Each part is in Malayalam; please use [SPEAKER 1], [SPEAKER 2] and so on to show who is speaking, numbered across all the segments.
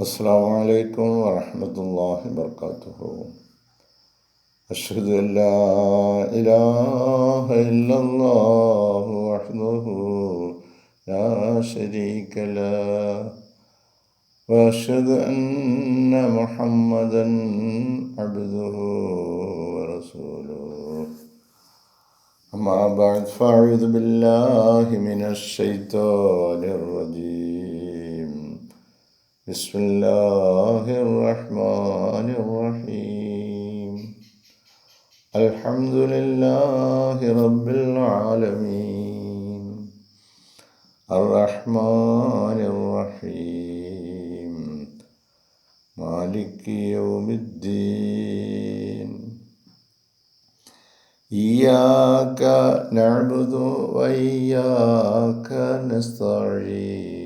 [SPEAKER 1] അസ്സലാമു അലൈക്കും വറഹ്മത്തുള്ളാഹി വബറകാതുഹു. അഷ്ഹദു അൻ ലാ ഇലാഹ ഇല്ലല്ലാഹു വഹ്ദഹു ലാ ശരീക ലഹു വഅഷ്ഹദു അന്ന മുഹമ്മദൻ അബ്ദുഹു വറസൂലുഹു. അമ്മാ ബഅദ് ഫഅഊദു ബില്ലാഹി മിനശ് ശൈത്വാനിർ റജീം. ബിസ്മില്ലാഹിർ റഹ്മാനിർ റഹീം. അൽഹംദുലില്ലാഹി റബ്ബിൽ ആലമീൻ അർറഹ്മാനിർ റഹീം മാലികി യൗമിദ്ദീൻ. ഇയ്യാക നഅ്ബുദു വഇയ്യാക നസ്തഈൻ.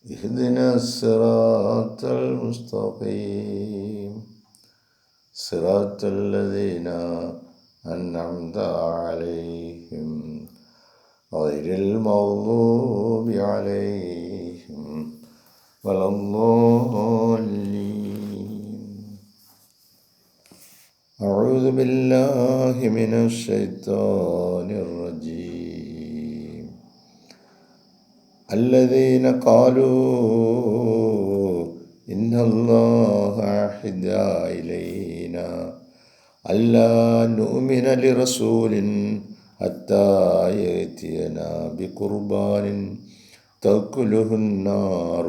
[SPEAKER 1] ഇഹ്ദിനസ് സിറാത്തൽ മുസ്തഖീം സിറാത്തൽ ലദീന അൻഅംത അലൈഹിം ഗൈറിൽ മഗ്ദൂബി അലൈഹിം വലദ്ദാല്ലീൻ. അഊദു ബില്ലാഹി മിനശ് ശൈത്വാനിർ റജീം. الذين قالوا إن الله عهد إلينا ألا نؤمن لرسول حتى يأتينا بقربان تأكله النار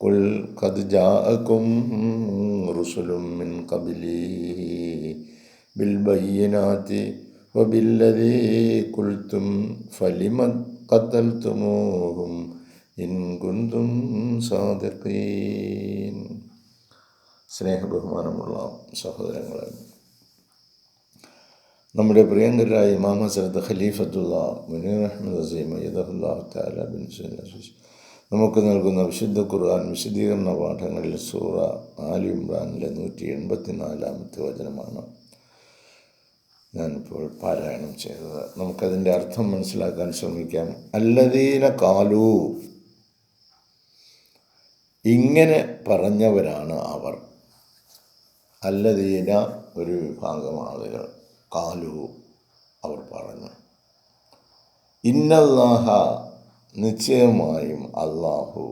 [SPEAKER 1] قل قد جاءكم رسل من قبلي بالبينات وبالذي قلتم فلم ഖതൽതുമൂഹും ഇൻ കുന്തും സാദിഖീൻ. സ്നേഹബഹുമാനമുള്ള സഹോദരങ്ങളെ, നമ്മുടെ പ്രിയങ്കരായ ഇമാം ഹസ്രത്ത് ഖലീഫത്തുള്ള മുനീർ അഹ്മദ് അസീം അയ്യദഹുല്ലാഹു തആല ബിൻ സുന്നത്ത് നമുക്ക് നൽകുന്ന വിശുദ്ധ ഖുർആൻ വിശദീകരണ പാഠങ്ങളിൽ സൂറ ആലി ഇംറാനിലെ 184-ാമത്തെ വചനമാണ് ഞാനിപ്പോൾ പാരായണം ചെയ്തത്. നമുക്കതിൻ്റെ അർത്ഥം മനസ്സിലാക്കാൻ ശ്രമിക്കാം. അല്ലദീന കാലു, ഇങ്ങനെ പറഞ്ഞവരാണ് അവർ. അല്ലദീന ഒരു വിഭാഗം ആളുകൾ, കാലു അവർ പറഞ്ഞു. ഇന്നല്ലാഹ നിശ്ചയമായും അല്ലാഹു,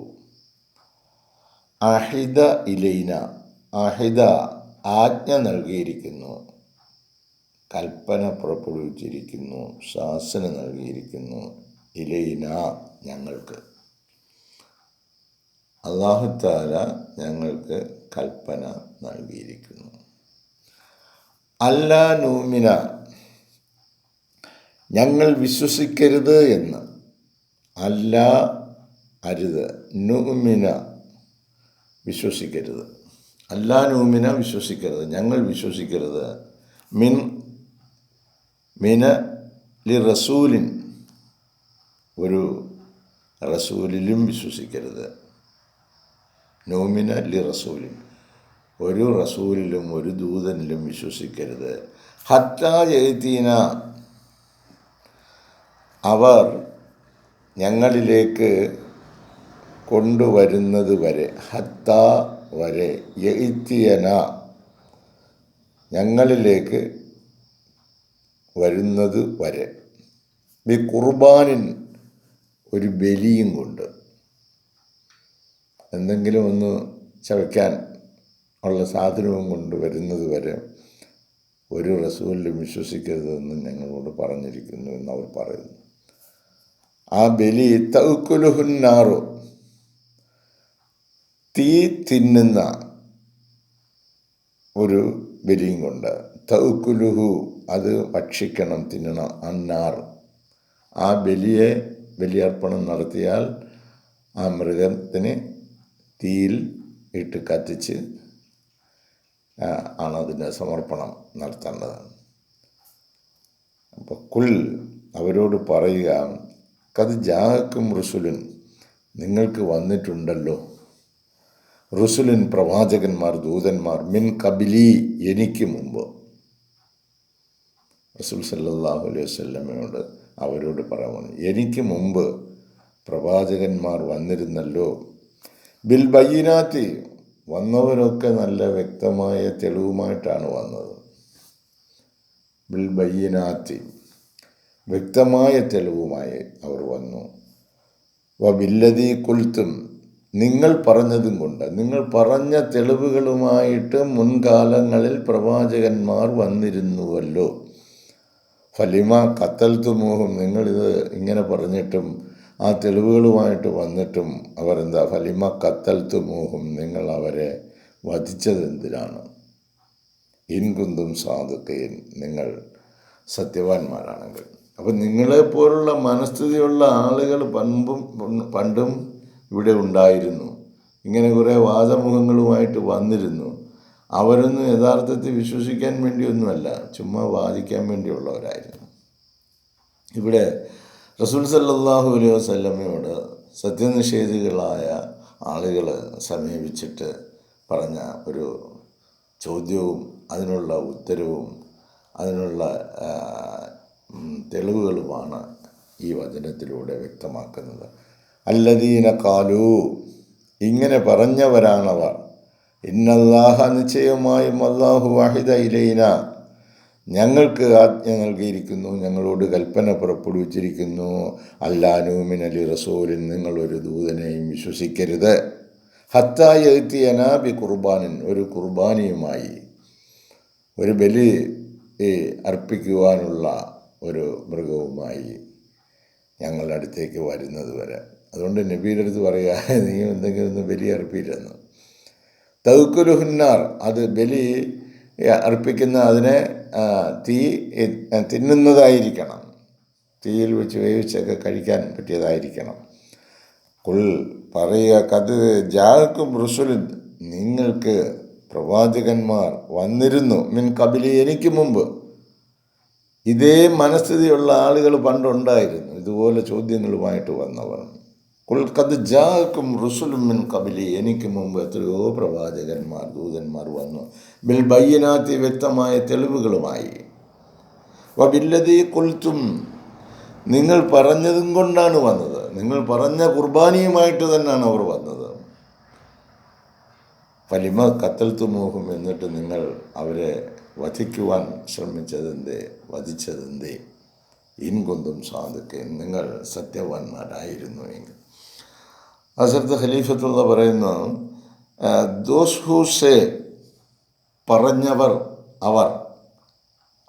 [SPEAKER 1] അഹിദ ഇലൈന, അഹിദ ആജ്ഞ നൽകിയിരിക്കുന്നു, കൽപ്പന പുറപ്പെടുവിച്ചിരിക്കുന്നു, ശാസന നൽകിയിരിക്കുന്നു, ഇലൈന ഞങ്ങൾക്ക്. അല്ലാഹു തആല ഞങ്ങൾക്ക് കൽപ്പന നൽകിയിരിക്കുന്നു. അല്ലാ നൂമിന, ഞങ്ങൾ വിശ്വസിക്കരുത് എന്ന്. അല്ല അരുത്, നൂമിന വിശ്വസിക്കരുത്. അല്ലാ നൂമിന വിശ്വസിക്കരുത്, ഞങ്ങൾ വിശ്വസിക്കരുത്. മിന ലി റസൂലിൻ, ഒരു റസൂലിലും വിശ്വസിക്കരുത്. നൂമിന ലി റസൂലിൻ, ഒരു റസൂലിലും ഒരു ദൂതനിലും വിശ്വസിക്കരുത്. ഹത്താ യഅ്തീന, അവർ ഞങ്ങളിലേക്ക് കൊണ്ടുവരുന്നത് വരെ. ഹത്താ വരെ, യഅ്തിയന ഞങ്ങളിലേക്ക് വരുന്നത് വരെ. ബി ഖുർബാനിൻ, ഒരു ബലിയും കൊണ്ട്, എന്തെങ്കിലും ഒന്ന് ചവയ്ക്കാൻ ഉള്ള സാധനവും കൊണ്ട് വരുന്നത് വരെ ഒരു റസൂലിലും വിശ്വസിക്കരുതെന്ന് ഞങ്ങളോട് പറഞ്ഞിരിക്കുന്നു എന്നവർ പറയുന്നു. ആ ബലി തഅ്കുലുഹുന്നാറു, തീ തിന്നുന്ന ഒരു ബലിയും കൊണ്ട്. തഅ്കുലുഹു, അത് ഭക്ഷിക്കണം, തിന്നണം. അന്നാർ, ആ ബലിയർപ്പണം നടത്തിയാൽ ആ മൃഗത്തിന് തീയിൽ ഇട്ട് കത്തിച്ച് ആണ് അതിൻ്റെ സമർപ്പണം നടത്തേണ്ടതാണ്. അപ്പോൾ കുൽ, അവരോട് പറയുക, ഖദ് ജാഅക്കും റുസുലുൻ, നിങ്ങൾക്ക് വന്നിട്ടുണ്ടല്ലോ, റുസുലുൻ പ്രവാചകന്മാർ, ദൂതന്മാർ, മിൻ ഖബിലി, എനിക്ക് മുമ്പ്. റസൂൽ സല്ലല്ലാഹു അലൈഹി വസല്ലമയോട് അവരോട് പറയുന്നു, എനിക്ക് മുമ്പ് പ്രവാചകന്മാർ വന്നിരുന്നല്ലോ, ബിൽ ബയ്യിനാത്തി, വന്നവരൊക്കെ നല്ല വ്യക്തമായ തെളിവുമായിട്ടാണ് വന്നത്. ബിൽ ബയ്യിനാത്തി, വ്യക്തമായ തെളിവുമായി അവർ വന്നു. ബില്ലദീ ഖുൽതും, നിങ്ങൾ പറഞ്ഞതും കൊണ്ട്, നിങ്ങൾ പറഞ്ഞ തെളിവുകളുമായിട്ട് മുൻകാലങ്ങളിൽ പ്രവാചകന്മാർ വന്നിരുന്നുവല്ലോ. ഫലിമ ഖത്തൽതുമൂഹും, നിങ്ങളിത് ഇങ്ങനെ പറഞ്ഞിട്ടും ആ തെളിവുകളുമായിട്ട് വന്നിട്ടും അവരെന്താ, ഫലിമ ഖത്തൽതുമൂഹും, നിങ്ങൾ അവരെ വധിച്ചതെന്തിനാണ്? ഇൻ കുന്തും സാദിഖീൻ, നിങ്ങൾ സത്യവാന്മാരാണെങ്കിൽ. അപ്പം നിങ്ങളെപ്പോലുള്ള മനസ്ഥിതിയുള്ള ആളുകൾ പണ്ടും ഇവിടെ ഉണ്ടായിരുന്നു. ഇങ്ങനെ കുറേ വാദമുഖങ്ങളുമായിട്ട് വന്നിരുന്നു. അവരൊന്നും യഥാർത്ഥത്തിൽ വിശ്വസിക്കാൻ വേണ്ടിയൊന്നുമല്ല, ചുമ്മാ വാദിക്കാൻ വേണ്ടിയുള്ളവരായിരുന്നു. ഇവിടെ റസൂൽ സല്ലല്ലാഹു അലൈഹി വസല്ലമയോട് സത്യനിഷേധികളായ ആളുകൾ സമീപിച്ചിട്ട് പറഞ്ഞ ഒരു ചോദ്യവും അതിനുള്ള ഉത്തരവും അതിനുള്ള തെളിവുകളുമാണ് ഈ വചനത്തിലൂടെ വ്യക്തമാക്കുന്നത്. അല്ലദീന ഖാലൂ, ഇങ്ങനെ പറഞ്ഞവരാണവർ, ഇന്നല്ലാഹ, നിശ്ചയമായും അല്ലാഹു വഹിദ ഇലൈന, ഞങ്ങൾക്ക് ആജ്ഞ നൽകിയിരിക്കുന്നു, ഞങ്ങളോട് കൽപ്പന പുറപ്പെടുവിച്ചിരിക്കുന്നു, അല്ലാ നൂമിന ലി റസൂലിൻ, നിങ്ങളൊരു ദൂതനെയും വിശ്വസിക്കരുത്, ഹത്താ യഅ്തിയനാ ബി ഖുർബാനിൻ, ഒരു കുർബാനിയുമായി, ഒരു ബലി അർപ്പിക്കുവാനുള്ള ഒരു മൃഗവുമായി ഞങ്ങളുടെ അടുത്തേക്ക് വരുന്നത് വരെ. അതുകൊണ്ട് നബിയുടെ അടുത്ത് പറയുക, നീ എന്തെങ്കിലും ഒന്ന് ബലി അർപ്പിയില്ലെന്ന്. തൗക്കുലുഹുന്നാർ, അത് ബലി അർപ്പിക്കുന്ന അതിനെ തീ തിന്നുന്നതായിരിക്കണം, തീയിൽ വെച്ച് വേവിച്ചൊക്കെ കഴിക്കാൻ പറ്റിയതായിരിക്കണം. കുൽ, പറയുക, കത് ജാഅക്കും റുസുലുൻ, നിങ്ങൾക്ക് പ്രവാചകന്മാർ വന്നിരുന്നു, മിൻ കബിലി, എനിക്ക് മുമ്പ്. ഇതേ മനസ്ഥിതിയുള്ള ആളുകൾ പണ്ടുണ്ടായിരുന്നു, ഇതുപോലെ ചോദ്യങ്ങളുമായിട്ട് വന്നവർ. കുൽ ഖദ് ജാഅക്കും റുസുലുൻ മിൻ ഖബലി, എനിക്ക് മുമ്പ് എത്രയോ പ്രവാചകന്മാർ, ദൂതന്മാർ വന്നു, ബിൽ ബയ്യിനാത്തി, വ്യക്തമായ തെളിവുകളുമായി. വബില്ലദീ ഖുൽതും, നിങ്ങൾ പറഞ്ഞതും കൊണ്ടാണ് വന്നത്, നിങ്ങൾ പറഞ്ഞ കുർബാനിയുമായിട്ട് തന്നെയാണ് അവർ വന്നത്. ഫലിമ ഖത്തൽതുമൂഹും, എന്നിട്ട് നിങ്ങൾ അവരെ വധിക്കുവാൻ ശ്രമിച്ചതെന്തേ, വധിച്ചതെന്തേ? ഇൻ കുന്തും സാദിഖീൻ, നിങ്ങൾ സത്യവാന്മാരായിരുന്നു എങ്കിൽ. ഹസ്രത്ത് ഖലീഫത്തുള്ള പറയുന്നു, ദോസ് ഹൂ സേ, പറഞ്ഞവർ, അവർ,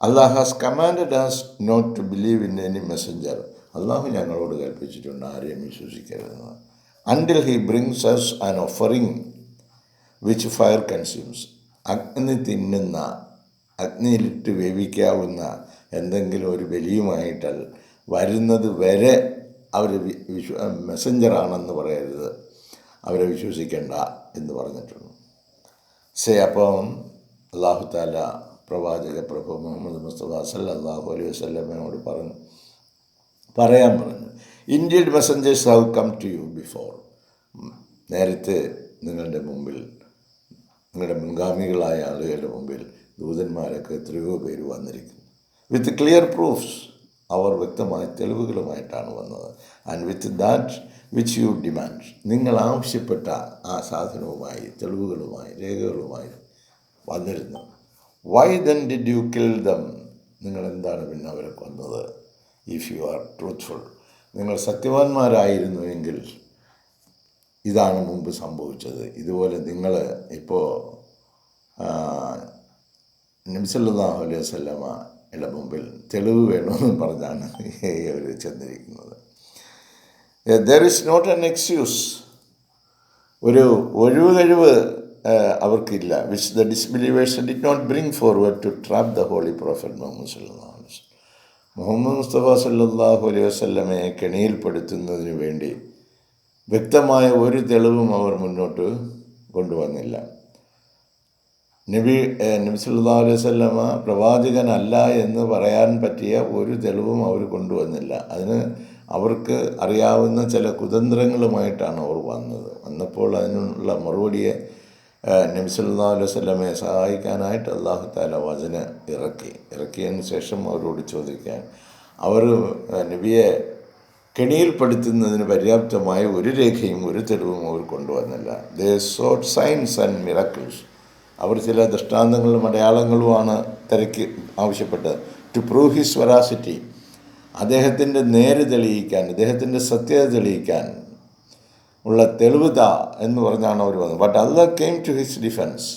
[SPEAKER 1] Allah has commanded us not to believe in any messenger, അള്ളാഹു ഞങ്ങളോട് കൽപ്പിച്ചിട്ടുണ്ട് ആരെയും വിശ്വസിക്കരുതെന്ന്. Until he brings us an offering which fire consumes, അഗ്നി തിന്നുന്ന, അഗ്നിയിലിട്ട് വേവിക്കാവുന്ന എന്തെങ്കിലും ഒരു ബലിയുമായിട്ട് വരുന്നത് വരെ അവർ മെസ്സഞ്ചറാണെന്ന് പറയരുത്, അവരെ വിശ്വസിക്കേണ്ട എന്ന് പറഞ്ഞിട്ടുണ്ട്. അപ്പം അല്ലാഹു തആല പ്രവാചക പ്രഭു മുഹമ്മദ് മുസ്തഫ സല്ലല്ലാഹു അലൈഹി വസല്ലമയോട് പറയാൻ പറഞ്ഞു, indeed messengers have come to you before, നേരത്തെ നിങ്ങളുടെ മുമ്പിൽ, നിങ്ങളുടെ മുൻഗാമികളായ ആളുകളുടെ മുമ്പിൽ ദൂതന്മാരൊക്കെ എത്രയോ പേര് വന്നിരിക്കുന്നു. വിത്ത് ക്ലിയർ പ്രൂഫ്സ്, അവർ വ്യക്തമായ തെളിവുകളുമായിട്ടാണ് വന്നത്. And with that which you demand, നിങ്ങൾ ആവശ്യപ്പെട്ട ആ സാധനവുമായി, തെളിവുകളുമായി, രേഖകളുമായി വന്നിരുന്നു. Why then did you kill them, നിങ്ങൾ എന്താണ് പിന്നെ അവരെ കൊന്നത്? ഇഫ് യു ആർ ട്രൂത്ത്ഫുൾ, നിങ്ങൾ സത്യവാന്മാരായിരുന്നു എങ്കിൽ ഇതാണ് മുമ്പ് സംഭവിച്ചത്. ഇതുപോലെ നിങ്ങൾ ഇപ്പോൾ നബി സല്ലല്ലാഹു അലൈഹി വസല്ലമയുടെ മുമ്പിൽ തെളിവ് വേണമെന്ന് പറഞ്ഞാണ് അവർ ചെന്നിരിക്കുന്നത്. There is not an excuse, ഒരു ഒഴിവ് കഴിവ് അവർക്കില്ല. Which the disbelievers did not bring forward to trap the holy prophet Muhammad സല്ലല്ലാഹു അലൈഹി വസല്ലം. മുഹമ്മദ് മുസ്തഫ സല്ലല്ലാഹു അലൈഹി വസല്ലമയെ കെണിയിൽപ്പെടുത്തുന്നതിന് വേണ്ടി വ്യക്തമായ ഒരു തെളിവും അവർ മുന്നോട്ട് കൊണ്ടുവന്നില്ല. നബി സല്ലല്ലാഹു അലൈഹി വസല്ലമ പ്രവാചകനല്ല എന്ന് പറയാൻ പറ്റിയ ഒരു തെളിവും അവർ കൊണ്ടുവന്നില്ല. അതിന് അവർക്ക് അറിയാവുന്ന ചില കുതന്ത്രങ്ങളുമായിട്ടാണ് അവർ വന്നപ്പോൾ അതിനുള്ള മറുപടിയെ നബി സല്ലല്ലാഹു അലൈഹി വസല്ലമയെ സഹായിക്കാനായിട്ട് അല്ലാഹു തആല വചനം ഇറക്കിയതിന് ശേഷം അവരോട് ചോദിക്കാൻ, അവർ നബിയെ കെണിയിൽപ്പെടുത്തുന്നതിന് പര്യാപ്തമായ ഒരു രേഖയും ഒരു തെളിവും അവർ കൊണ്ടുവന്നില്ല. ദേ സോട്ട് സൈൻസ് ആൻഡ് മിറക്കിൾസ്. അവർ ചില ദൃഷ്ടാന്തങ്ങളും അടയാളങ്ങളുമാണ് തിരക്കി ആവശ്യപ്പെട്ടത്. ടു പ്രൂവ് ഹിസ് വെറാസിറ്റി, അദ്ദേഹത്തിൻ്റെ നേര് തെളിയിക്കാൻ, അദ്ദേഹത്തിൻ്റെ സത്യത തെളിയിക്കാൻ ഉള്ള തെളിവുത എന്ന് പറഞ്ഞാണ് അവർ വന്നത്. But Allah came to his defense.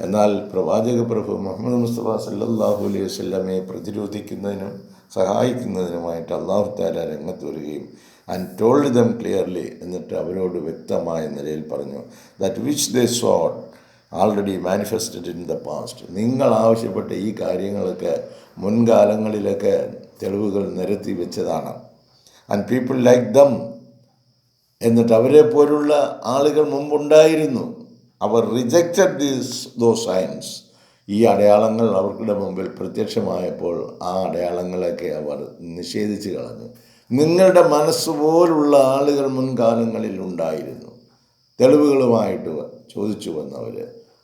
[SPEAKER 1] എന്നാൽ പ്രവാചക പ്രഭു മുഹമ്മദ് മുസ്തഫ സല്ലല്ലാഹു അലൈഹി വസല്ലമയെ പ്രതിരോധിക്കുന്നതിനും സഹായിക്കുന്നതിനുമായിട്ട് അല്ലാഹു തആല രംഗത്ത് വരികയും ആൻഡ് ടോൾഡ് ദം ക്ലിയർലി, എന്നിട്ട് അവരോട് വ്യക്തമായ നിലയിൽ പറഞ്ഞു, that which they sought already manifested in the past. നിങ്ങൾ ആവശ്യപ്പെട്ട ഈ കാര്യങ്ങളൊക്കെ മുൻകാലങ്ങളിലൊക്കെ തെളിവുകൾ നിരത്തി വെച്ചതാണ്. ആൻഡ് പീപ്പിൾ ലൈക്ക് ദം, എന്നിട്ട് അവരെ പോലുള്ള ആളുകൾ മുമ്പുണ്ടായിരുന്നു. അവർ റിജക്റ്റഡ് ദോ സൈൻസ്. ഈ അടയാളങ്ങൾ അവരുടെ മുമ്പിൽ പ്രത്യക്ഷമായപ്പോൾ ആ അടയാളങ്ങളൊക്കെ അവർ നിഷേധിച്ച് കളഞ്ഞു. നിങ്ങളുടെ മനസ്സുപോലുള്ള ആളുകൾ മുൻകാലങ്ങളിൽ ഉണ്ടായിരുന്നു. തെളിവുകളുമായിട്ട് ചോദിച്ചു വന്നവർ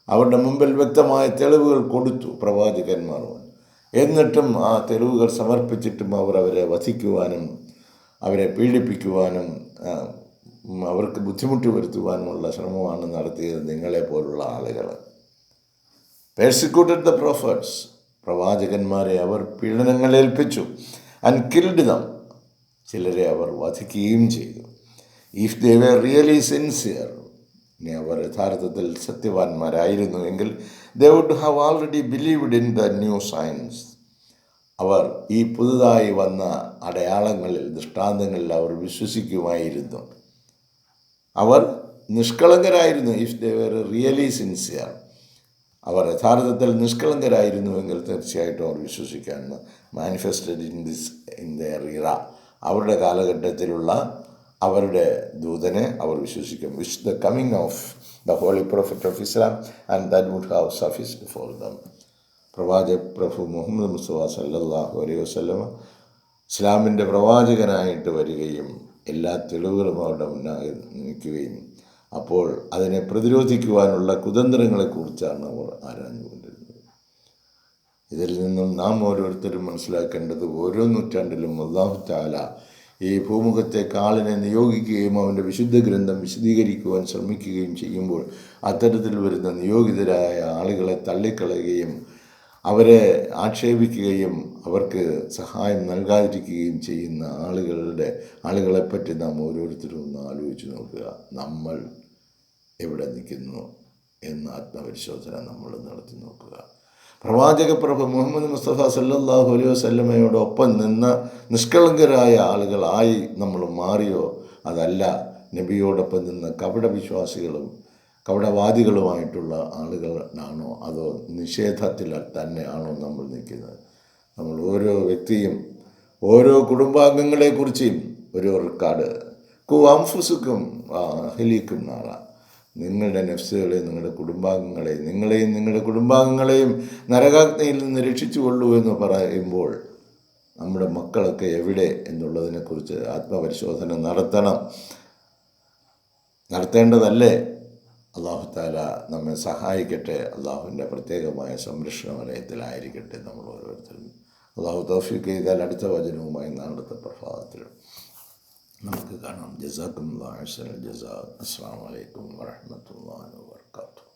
[SPEAKER 1] അവരുടെ മുമ്പിൽ വ്യക്തമായ തെളിവുകൾ കൊടുത്തു പ്രവാചകന്മാർ. എന്നിട്ടും ആ തെളിവുകൾ സമർപ്പിച്ചിട്ടും അവർ അവരെ വധിക്കുവാനും അവരെ പീഡിപ്പിക്കുവാനും അവർക്ക് ബുദ്ധിമുട്ട് വരുത്തുവാനുമുള്ള ശ്രമമാണ് നടത്തിയത് നിങ്ങളെപ്പോലുള്ള ആളുകൾ. പെർസിക്യൂട്ടഡ് ദ പ്രോഫറ്റ്സ്, പ്രവാചകന്മാരെ അവർ പീഡനങ്ങളേൽപ്പിച്ചു. ആൻഡ് കിൽഡ് ദം, ചിലരെ അവർ വധിക്കുകയും ചെയ്തു. If they were really sincere, ഇനി അവർ യഥാർത്ഥത്തിൽ സത്യവാന്മാരായിരുന്നു എങ്കിൽ they would have already believed in the new science. അവർ ഈ പുതുതായി വന്ന അടയാളങ്ങളിൽ, ദൃഷ്ടാന്തങ്ങളിൽ അവർ വിശ്വസിക്കുമായിരുന്നു. അവർ നിഷ്കളങ്കരായിരുന്നു. If they were really sincere, അവർ യഥാർത്ഥത്തിൽ നിഷ്കളങ്കരായിരുന്നുവെങ്കിൽ തീർച്ചയായിട്ടും അവർ വിശ്വസിക്കാൻ. മാനിഫെസ്റ്റഡ് ഇൻ ദെയർ ഇറ, അവരുടെ കാലഘട്ടത്തിലുള്ള അവരുടെ ദൂതനെ അവർ വിശ്വസിക്കും. Which the coming of the holy prophet of Islam and that would have sufficed for them. പ്രവാചക പ്രഭു മുഹമ്മദ് മുസ്തഫ സല്ലല്ലാഹു അലൈഹി വസല്ലമ ഇസ്ലാമിൻ്റെ പ്രവാചകനായിട്ട് വരികയും എല്ലാ തെളിവുകളും അവരുടെ മുന്നാകെ നിൽക്കുകയും അപ്പോൾ അതിനെ പ്രതിരോധിക്കുവാനുള്ള കുതന്ത്രങ്ങളെക്കുറിച്ചാണ് അവർ ആരാഞ്ഞുകൊണ്ടിരുന്നത്. ഇതിൽ നിന്നും നാം ഓരോരുത്തരും മനസ്സിലാക്കേണ്ടത്, ഓരോ നൂറ്റാണ്ടിലും അല്ലാഹു തആല ഈ ഭൂമുഖത്തേക്ക് ആളിനെ നിയോഗിക്കുകയും അവൻ്റെ വിശുദ്ധ ഗ്രന്ഥം വിശദീകരിക്കുവാൻ ശ്രമിക്കുകയും ചെയ്യുമ്പോൾ അത്തരത്തിൽ വരുന്ന നിയോഗിതരായ ആളുകളെ തള്ളിക്കളയുകയും അവരെ ആക്ഷേപിക്കുകയും അവർക്ക് സഹായം നൽകാതിരിക്കുകയും ചെയ്യുന്ന ആളുകളെപ്പറ്റി നാം ഓരോരുത്തരും ഒന്ന് ആലോചിച്ച് നോക്കുക. നമ്മൾ എവിടെ നിൽക്കുന്നു എന്ന ആത്മപരിശോധന നമ്മൾ നടത്തി നോക്കുക. പ്രവാചക പ്രഭു മുഹമ്മദ് മുസ്തഫ സല്ലല്ലാഹു അലൈഹി വസല്ലമയോടൊപ്പം നിന്ന് നിഷ്കളങ്കരായ ആളുകളായി നമ്മൾ മാറിയോ? അതല്ല, നബിയോടൊപ്പം നിന്ന് കപടവിശ്വാസികളും കപടവാദികളുമായിട്ടുള്ള ആളുകളാണോ? അതോ നിഷേധത്തിൽ തന്നെയാണോ നമ്മൾ നിൽക്കുന്നത്? നമ്മൾ ഓരോ വ്യക്തിയും ഓരോ കുടുംബാംഗങ്ങളെക്കുറിച്ചും ഒരു റെക്കോർഡ് അംഫുസുക്കും അഹ്ലീക്കും നാള, നിങ്ങളുടെ നെഫ്സുകളെ, നിങ്ങളുടെ കുടുംബാംഗങ്ങളെ, നിങ്ങളെയും നിങ്ങളുടെ കുടുംബാംഗങ്ങളെയും നരകാഗ്നിയിൽ നിന്ന് രക്ഷിച്ചുകൊള്ളൂ എന്ന് പറയുമ്പോൾ നമ്മുടെ മക്കളൊക്കെ എവിടെ എന്നുള്ളതിനെക്കുറിച്ച് ആത്മപരിശോധന നടത്തേണ്ടതല്ലേ? അല്ലാഹു തആല നമ്മെ സഹായിക്കട്ടെ. അള്ളാഹുവിൻ്റെ പ്രത്യേകമായ സംരക്ഷണ വലയത്തിലായിരിക്കട്ടെ നമ്മൾ ഓരോരുത്തരും. അള്ളാഹു തൗഫീഖ് ചെയ്താൽ അടുത്ത വചനവുമായി നാളത്തെ പ്രഭാതത്തിൽ നമുക്ക് കാണാം. ജസാക്കുമുല്ലാഹു അഹ്സനൽ ജസാ. അസ്സലാമു അലൈക്കും വറഹ്മത്തുള്ളാഹി വബറകാതുഹു.